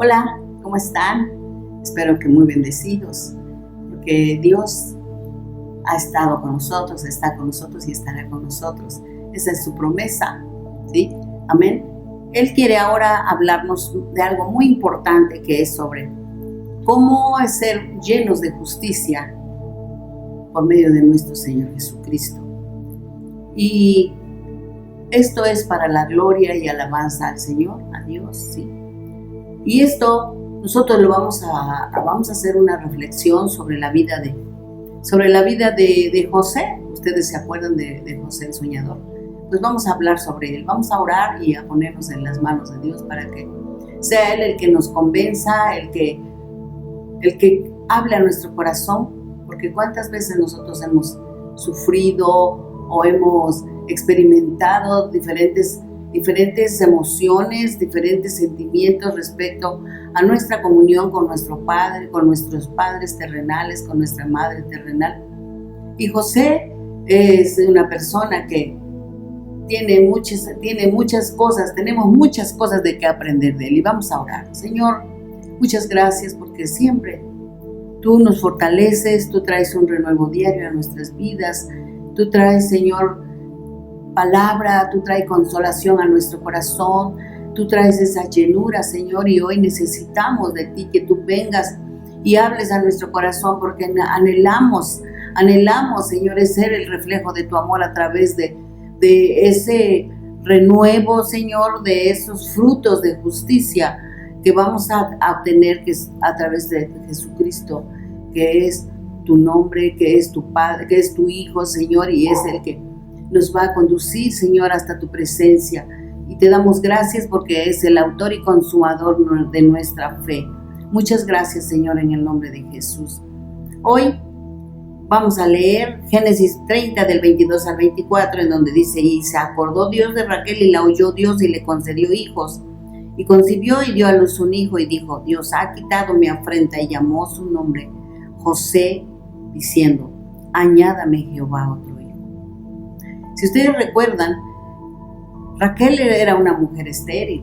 Hola, ¿cómo están? Espero que muy bendecidos, porque Dios ha estado con nosotros, está con nosotros y estará con nosotros. Esa es su promesa, ¿sí? Amén. Él quiere ahora hablarnos de algo muy importante que es sobre cómo ser llenos de justicia por medio de nuestro Señor Jesucristo. Y esto es para la gloria y alabanza al Señor, a Dios, ¿sí? Y esto nosotros vamos a hacer una reflexión sobre la vida de José. Ustedes se acuerdan de José el soñador. Pues vamos a hablar sobre él, vamos a orar y a ponernos en las manos de Dios para que sea Él el que nos convenza, el que hable a nuestro corazón, porque cuántas veces nosotros hemos sufrido o hemos experimentado diferentes emociones, diferentes sentimientos respecto a nuestra comunión con nuestro Padre, con nuestros padres terrenales, con nuestra Madre terrenal. Y José es una persona que tenemos muchas cosas de que aprender de él, y vamos a orar. Señor, muchas gracias porque siempre tú nos fortaleces, tú traes un renuevo diario a nuestras vidas, tú traes, Señor, palabra, tú traes consolación a nuestro corazón, tú traes esa llenura, Señor, y hoy necesitamos de ti, que tú vengas y hables a nuestro corazón, porque anhelamos, Señor, ser el reflejo de tu amor a través de ese renuevo, Señor, de esos frutos de justicia que vamos a obtener, que es a través de Jesucristo, que es tu nombre, que es tu Padre, que es tu Hijo, Señor, y es el que nos va a conducir, Señor, hasta tu presencia. Y te damos gracias porque es el autor y consumador de nuestra fe. Muchas gracias, Señor, en el nombre de Jesús. Hoy vamos a leer Génesis 30 del 22 al 24, en donde dice: y se acordó Dios de Raquel y la oyó Dios y le concedió hijos. Y concibió y dio a luz un hijo y dijo: Dios ha quitado mi afrenta, y llamó su nombre José, diciendo: añádame Jehová otro hijo. Si ustedes recuerdan, Raquel era una mujer estéril.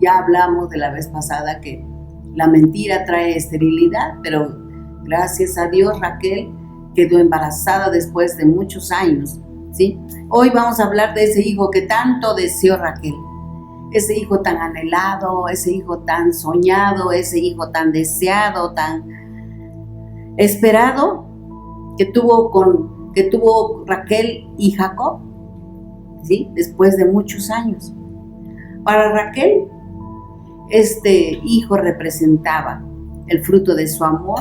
Ya hablamos de la vez pasada que la mentira trae esterilidad, pero gracias a Dios Raquel quedó embarazada después de muchos años, ¿sí? Hoy vamos a hablar de ese hijo que tanto deseó Raquel, ese hijo tan anhelado, ese hijo tan soñado, ese hijo tan deseado, tan esperado, que tuvo Raquel y Jacob, ¿sí? Después de muchos años. Para Raquel, este hijo representaba el fruto de su amor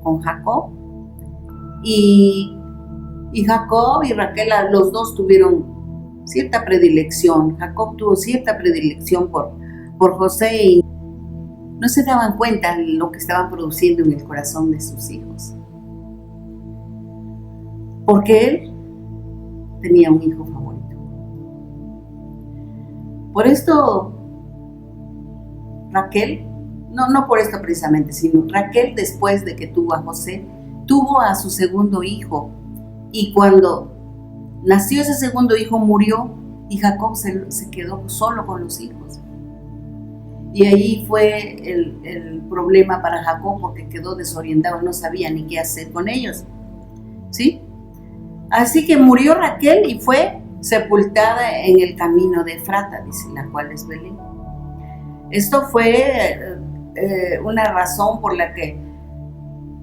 con Jacob, y Jacob y Raquel, los dos tuvieron cierta predilección. Jacob tuvo cierta predilección por José, y no se daban cuenta de lo que estaban produciendo en el corazón de sus hijos, porque él tenía un hijo favorito. Por esto Raquel, no por esto precisamente, sino Raquel, después de que tuvo a José, tuvo a su segundo hijo, y cuando nació ese segundo hijo murió, y Jacob se quedó solo con los hijos. Y ahí fue el problema para Jacob, porque quedó desorientado, no sabía ni qué hacer con ellos, ¿sí? Así que murió Raquel y fue sepultada en el camino de Efrata, dice, la cual es Belén. Esto fue una razón por la que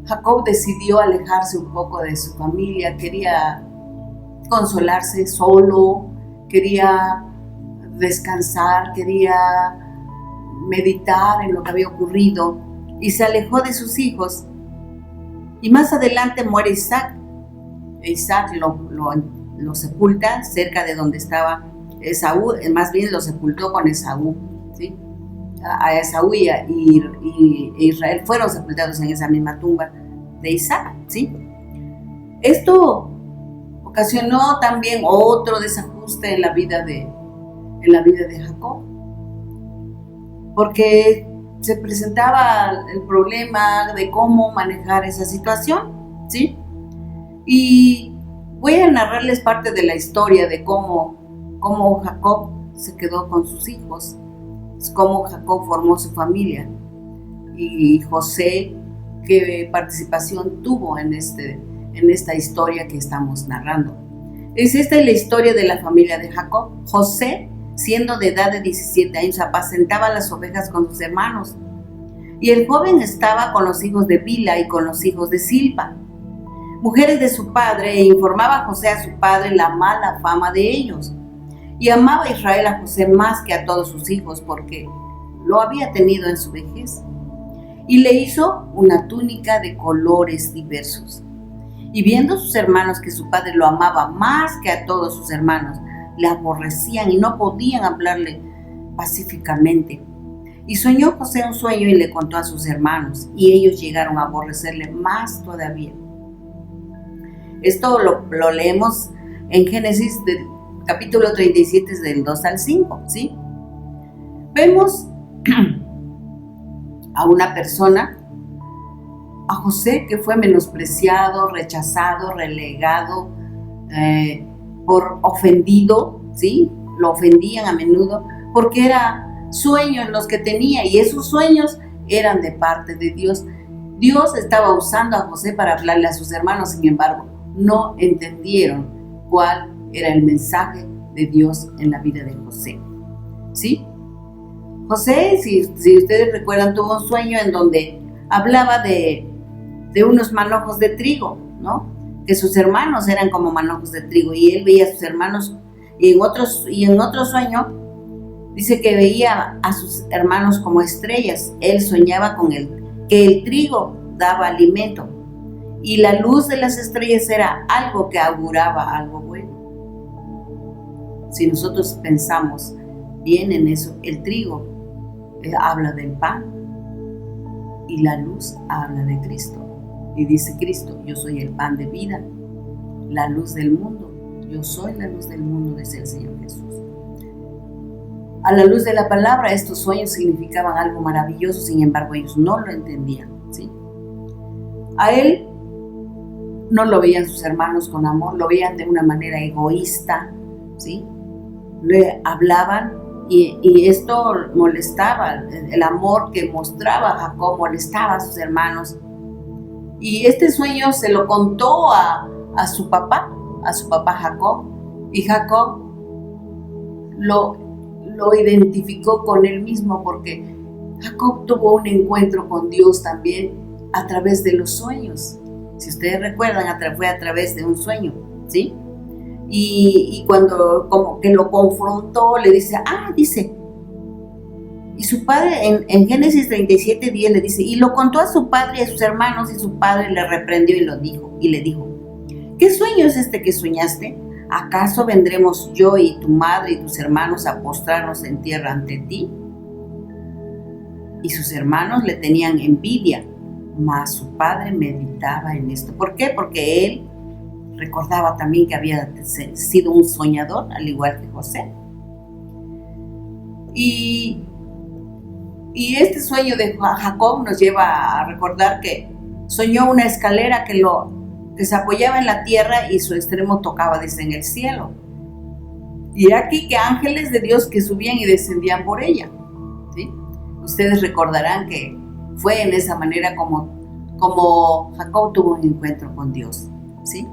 Jacob decidió alejarse un poco de su familia. Quería consolarse solo, quería descansar, quería meditar en lo que había ocurrido, y se alejó de sus hijos. Y más adelante muere Isaac. Isaac lo sepulta cerca de donde estaba Esaú, más bien lo sepultó con Esaú, ¿sí? A Esaú y Israel fueron sepultados en esa misma tumba de Isaac, ¿sí? Esto ocasionó también otro desajuste en la vida de Jacob, porque se presentaba el problema de cómo manejar esa situación, ¿sí? Y voy a narrarles parte de la historia de cómo Jacob se quedó con sus hijos. cómo Jacob formó su familia y José qué participación tuvo en esta historia que estamos narrando. Esta es la historia de la familia de Jacob. José, siendo de edad de 17 años, apacentaba las ovejas con sus hermanos. Y el joven estaba con los hijos de Bila y con los hijos de Silpa, mujeres de su padre, e informaba a José a su padre la mala fama de ellos. Y amaba a Israel a José más que a todos sus hijos, porque lo había tenido en su vejez. Y le hizo una túnica de colores diversos. Y viendo sus hermanos que su padre lo amaba más que a todos sus hermanos, le aborrecían y no podían hablarle pacíficamente. Y soñó José un sueño y le contó a sus hermanos, y ellos llegaron a aborrecerle más todavía. Esto lo leemos en Génesis del capítulo 37, del 2 al 5, ¿sí? Vemos a una persona, a José, que fue menospreciado, rechazado, relegado, por ofendido, ¿sí? Lo ofendían a menudo porque eran sueños los que tenía, y esos sueños eran de parte de Dios. Dios estaba usando a José para hablarle a sus hermanos, sin embargo, no entendieron cuál era el mensaje de Dios en la vida de José, ¿sí? José, si ustedes recuerdan, tuvo un sueño en donde hablaba de unos manojos de trigo, ¿no? Que sus hermanos eran como manojos de trigo, y él veía a sus hermanos, y en otro sueño dice que veía a sus hermanos como estrellas. Él soñaba con que el trigo daba alimento, y la luz de las estrellas era algo que auguraba algo bueno. Si nosotros pensamos bien en eso, el trigo habla del pan, y la luz habla de Cristo. Y dice Cristo: yo soy el pan de vida, la luz del mundo. Yo soy la luz del mundo, dice el Señor Jesús. A la luz de la palabra, estos sueños significaban algo maravilloso, sin embargo, ellos no lo entendían, ¿sí? A él no lo veían sus hermanos con amor, lo veían de una manera egoísta, ¿sí? Le hablaban y esto molestaba. El amor que mostraba Jacob molestaba a sus hermanos. Y este sueño se lo contó a su papá Jacob, y Jacob lo identificó con él mismo, porque Jacob tuvo un encuentro con Dios también a través de los sueños. Si ustedes recuerdan, fue a través de un sueño, ¿sí? Y cuando como que lo confrontó, le dice, y su padre en Génesis 37:10 le dice, y lo contó a su padre y a sus hermanos, y su padre le reprendió y le dijo, ¿qué sueño es este que soñaste? ¿Acaso vendremos yo y tu madre y tus hermanos a postrarnos en tierra ante ti? Y sus hermanos le tenían envidia, mas su padre meditaba en esto. ¿Por qué? Porque él recordaba también que había sido un soñador, al igual que José. Y este sueño de Jacob nos lleva a recordar que soñó una escalera que se apoyaba en la tierra y su extremo tocaba desde en el cielo. Y aquí que ángeles de Dios que subían y descendían por ella, ¿sí? Ustedes recordarán que fue en esa manera como Jacob tuvo un encuentro con Dios, ¿sí?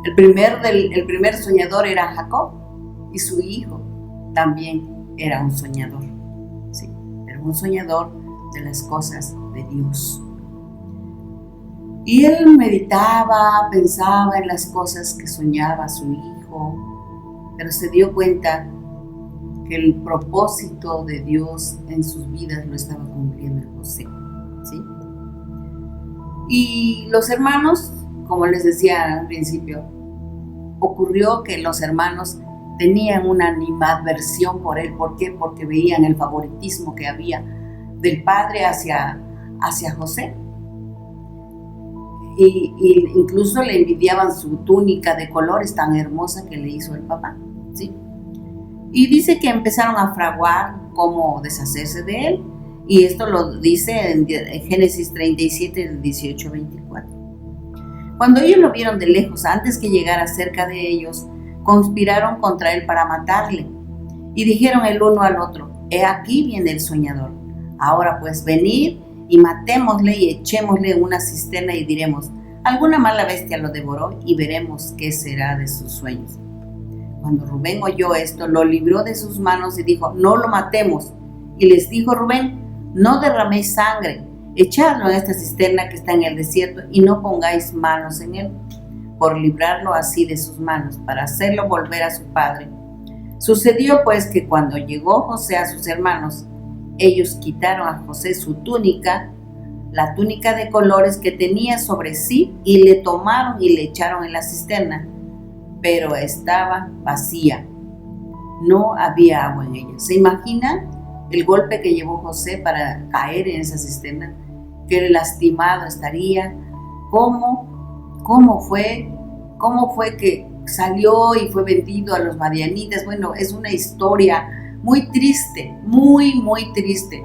El primer soñador era Jacob, y su hijo también era un soñador, ¿sí? Pero un soñador de las cosas de Dios. Y él meditaba, pensaba en las cosas que soñaba su hijo, pero se dio cuenta que el propósito de Dios en sus vidas lo estaba cumpliendo José, ¿sí? Y los hermanos, como les decía al principio, ocurrió que los hermanos tenían una animadversión por él. ¿Por qué? Porque veían el favoritismo que había del padre hacia José. Y incluso le envidiaban su túnica de colores tan hermosa que le hizo el papá, ¿sí? Y dice que empezaron a fraguar cómo deshacerse de él, y esto lo dice en Génesis 37, del 18 al 24. Cuando ellos lo vieron de lejos, antes que llegara cerca de ellos, conspiraron contra él para matarle, y dijeron el uno al otro, he aquí viene el soñador. Ahora pues venid y matémosle y echémosle en una cisterna y diremos, alguna mala bestia lo devoró y veremos qué será de sus sueños. Cuando Rubén oyó esto, lo libró de sus manos y dijo, no lo matemos. Y les dijo Rubén, no derraméis sangre, echadlo en esta cisterna que está en el desierto y no pongáis manos en él, por librarlo así de sus manos, para hacerlo volver a su padre. Sucedió pues que cuando llegó José a sus hermanos, ellos quitaron a José su túnica, la túnica de colores que tenía sobre sí, y le tomaron y le echaron en la cisterna, pero estaba vacía, no había agua en ella. ¿Se imagina el golpe que llevó José para caer en esa cisterna? Qué lastimado estaría. ¿Cómo fue que salió y fue vendido a los madianitas? Bueno, es una historia muy triste, muy, muy triste.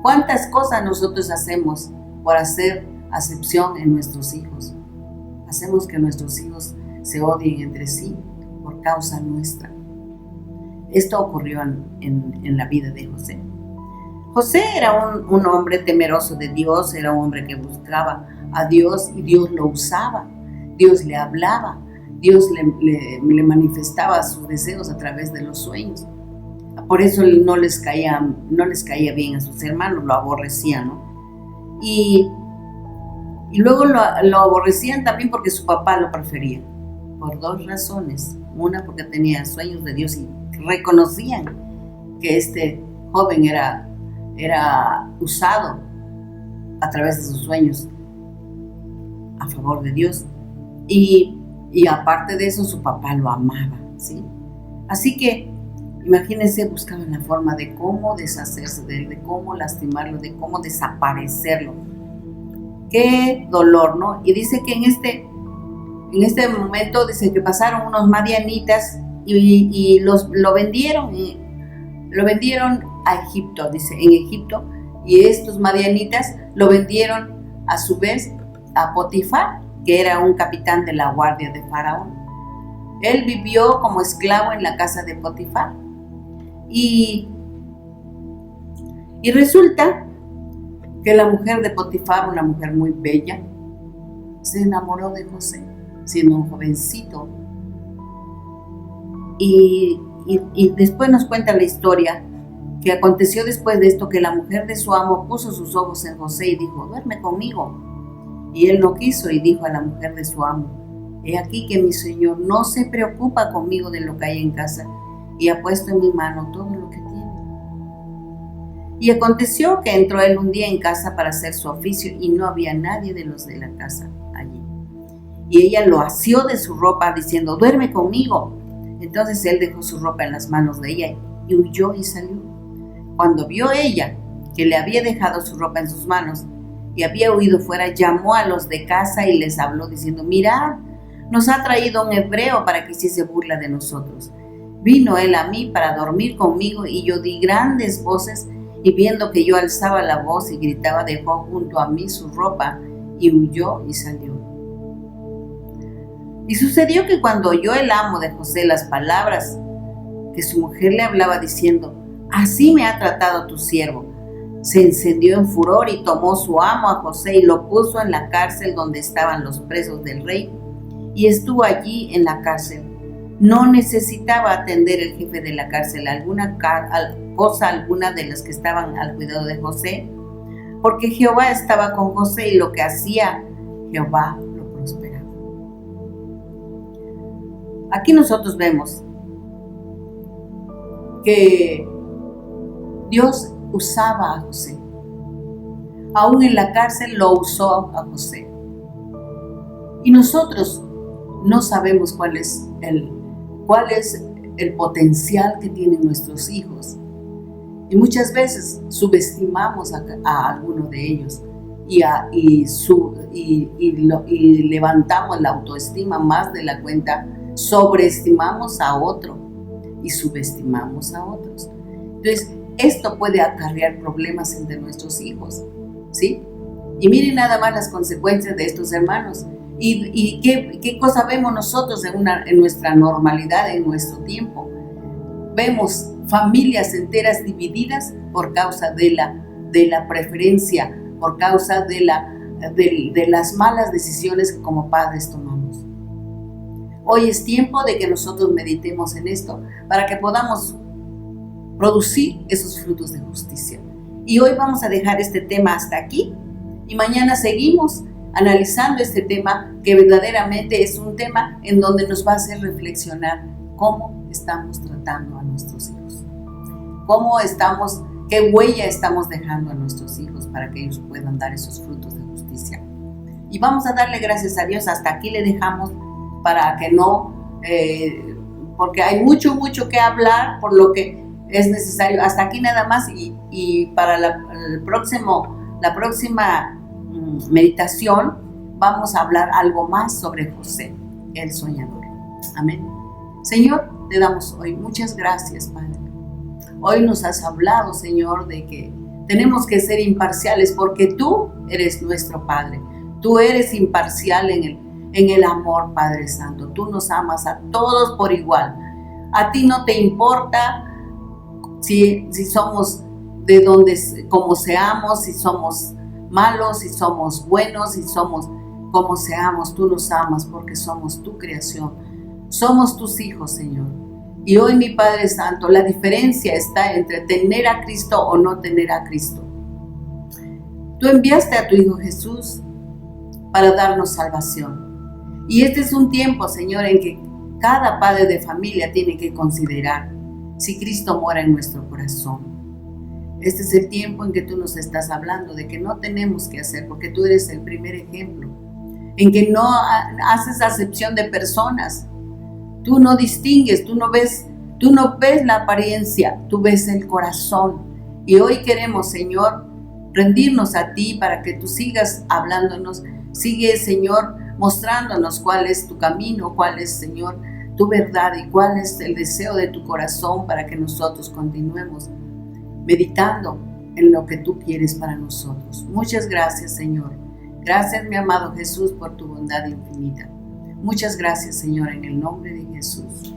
¿Cuántas cosas nosotros hacemos por hacer acepción en nuestros hijos? Hacemos que nuestros hijos se odien entre sí por causa nuestra. Esto ocurrió en la vida de José. José era un hombre temeroso de Dios, era un hombre que buscaba a Dios y Dios lo usaba, Dios le hablaba, Dios le manifestaba sus deseos a través de los sueños. Por eso no les caía bien a sus hermanos, lo aborrecían, ¿no? Y luego lo aborrecían también porque su papá lo prefería, por dos razones. Una, porque tenía sueños de Dios y reconocían que este joven era usado a través de sus sueños a favor de Dios. Y aparte de eso, su papá lo amaba, ¿sí? Así que, imagínense, buscaban la forma de cómo deshacerse de él, de cómo lastimarlo, de cómo desaparecerlo. Qué dolor, ¿no? Y dice que en este momento, dice que pasaron unos madianitas y lo vendieron a Egipto, dice, en Egipto, y estos madianitas lo vendieron a su vez a Potifar, que era un capitán de la guardia de Faraón. Él vivió como esclavo en la casa de Potifar. Y resulta que la mujer de Potifar, una mujer muy bella, se enamoró de José, siendo un jovencito. Y después nos cuenta la historia que aconteció después de esto, que la mujer de su amo puso sus ojos en José y dijo, duerme conmigo. Y él no quiso y dijo a la mujer de su amo, he aquí que mi señor no se preocupa conmigo de lo que hay en casa y ha puesto en mi mano todo lo que tiene. Y aconteció que entró él un día en casa para hacer su oficio y no había nadie de los de la casa allí. Y ella lo asió de su ropa diciendo, duerme conmigo. Entonces él dejó su ropa en las manos de ella y huyó y salió. Cuando vio ella que le había dejado su ropa en sus manos y había huido fuera, llamó a los de casa y les habló diciendo, mirad, nos ha traído un hebreo para que hiciese burla de nosotros. Vino él a mí para dormir conmigo y yo di grandes voces y viendo que yo alzaba la voz y gritaba, dejó junto a mí su ropa y huyó y salió. Y sucedió que cuando oyó el amo de José las palabras que su mujer le hablaba diciendo, así me ha tratado tu siervo, se encendió en furor y tomó su amo a José y lo puso en la cárcel donde estaban los presos del rey y estuvo allí en la cárcel. No necesitaba atender el jefe de la cárcel cosa alguna de las que estaban al cuidado de José, porque Jehová estaba con José y lo que hacía Jehová lo prosperaba. Aquí nosotros vemos que Dios usaba a José. Aún en la cárcel lo usó a José. Y nosotros no sabemos cuál es el potencial que tienen nuestros hijos. Y muchas veces subestimamos a alguno de ellos y levantamos la autoestima más de la cuenta, sobreestimamos a otro y subestimamos a otros. Entonces, esto puede acarrear problemas entre nuestros hijos, ¿sí? Y miren nada más las consecuencias de estos hermanos. ¿Y qué cosa vemos nosotros en nuestra normalidad, en nuestro tiempo? vemos familias enteras divididas por causa de la preferencia, por causa de las malas decisiones que como padres tomamos. Hoy es tiempo de que nosotros meditemos en esto para que podamos producir esos frutos de justicia. Y hoy vamos a dejar este tema hasta aquí y mañana seguimos analizando este tema, que verdaderamente es un tema en donde nos va a hacer reflexionar cómo estamos tratando a nuestros hijos, qué huella estamos dejando a nuestros hijos para que ellos puedan dar esos frutos de justicia. Y vamos a darle gracias a Dios. Hasta aquí le dejamos para que no, porque hay mucho que hablar, por lo que es necesario. Hasta aquí nada más, y para la próxima meditación vamos a hablar algo más sobre José, el soñador. Amén. Señor, te damos hoy muchas gracias, Padre. Hoy nos has hablado, Señor, de que tenemos que ser imparciales porque tú eres nuestro Padre. Tú eres imparcial en el amor, Padre Santo. Tú nos amas a todos por igual. A ti no te importa si somos de donde, como seamos, si somos malos, si somos buenos, si somos como seamos. Tú nos amas porque somos tu creación. Somos tus hijos, Señor. Y hoy, mi Padre Santo, la diferencia está entre tener a Cristo o no tener a Cristo. Tú enviaste a tu Hijo Jesús para darnos salvación. Y este es un tiempo, Señor, en que cada padre de familia tiene que considerar si Cristo mora en nuestro corazón. Este es el tiempo en que tú nos estás hablando de que no tenemos que hacer, porque tú eres el primer ejemplo, en que no haces acepción de personas. Tú no distingues, tú no ves la apariencia, tú ves el corazón. Y hoy queremos, Señor, rendirnos a ti para que tú sigas hablándonos. Sigue, Señor, mostrándonos cuál es tu camino, cuál es, Señor, tu verdad y cuál es el deseo de tu corazón para que nosotros continuemos meditando en lo que tú quieres para nosotros. Muchas gracias, Señor. Gracias, mi amado Jesús, por tu bondad infinita. Muchas gracias, Señor, en el nombre de Jesús.